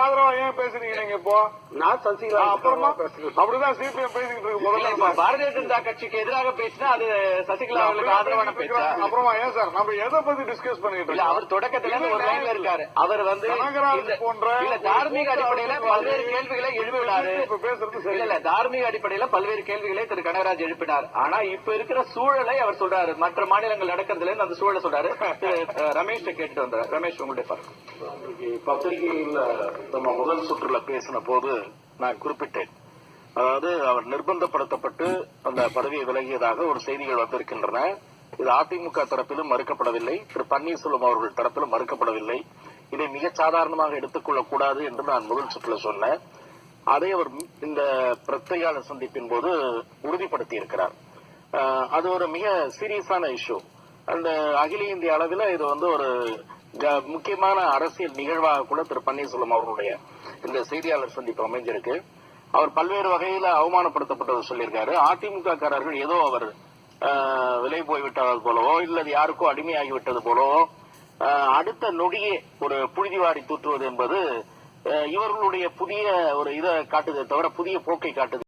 ஆதரவா ஏன் பேசுறீங்க நீங்க இப்போ? நான் சசிகலா அப்புறமா அப்படிதான் சிபிஎம் பேசிக்கிட்டு இருக்கு. பாரதிய ஜனதா கட்சிக்கு எதிராக பேசினா அது சசிகலா அவர்களுக்கு ஆதரவான பேச்சு. அப்புறமா ஏன் சார் நம்ம எதை பத்தி டிஸ்கஸ் பண்ணிட்டு இருக்கோம்? அவர் தொடக்கத்துல ஒரு லைன்ல இருக்காரு. அவர் வந்து போன்ற தார்மீக அடிப்படையில பல்வேறு கேள்விகளை எழுப்பினாரு. இல்ல தார்மீக அடிப்படையில பல்வேறு கேள்விகளை திரு கனகராஜ் எழுப்பினார். ஆனா இப்ப இருக்கிற சூழலை அவர் சொல்றாரு. மற்ற மாநிலங்கள் நடக்கிறதுல அந்த சூழலை சொல்றாரு. ரமேஷ் கேட்டு வந்தார். ரமேஷ் உங்களுடைய பத்திரிகையில் நம்ம முதல் சுற்றுல பேசின போது நான் குறிப்பிட்டேன். அதாவது அவர் நிர்பந்தப்படுத்தப்பட்டு அந்த பதவியை விலகியதாக ஒரு செய்திகள் வந்திருக்கின்றன. இது அதிமுக தரப்பிலும் மறுக்கப்படவில்லை, திரு பன்னீர்செல்வம் அவர்கள் தரப்பிலும் மறுக்கப்படவில்லை. இதை மிக சாதாரணமாக எடுத்துக்கொள்ளக் கூடாது என்று நான் முதல் சுற்றுல சொன்னேன். அதை அவர் இந்த பிரத்யேக சந்திப்பின் போது உறுதிப்படுத்தி இருக்கிறார். அது ஒரு மிக சீரியஸான இஷ்யூ. அந்த அகில இந்திய அளவில் இது வந்து ஒரு முக்கியமான அரசியல் நிகழ்வாக கூட திரு பன்னீர்செல்வம் அவர்களுடைய இந்த செய்தியாளர் சந்திப்பு அமைஞ்சிருக்கு. அவர் பல்வேறு வகையில அவமானப்படுத்தப்பட்டதை சொல்லியிருக்காரு. அதிமுக காரர்கள் ஏதோ அவர் விலை போய்விட்டது போலவோ இல்லது யாருக்கோ அடிமையாகிவிட்டது போலவோ அடுத்த நொடியே ஒரு புழுதிவாரி தூற்றுவது என்பது இவர்களுடைய புதிய ஒரு இதை காட்டுதே தவிர புதிய போக்கை காட்டுது.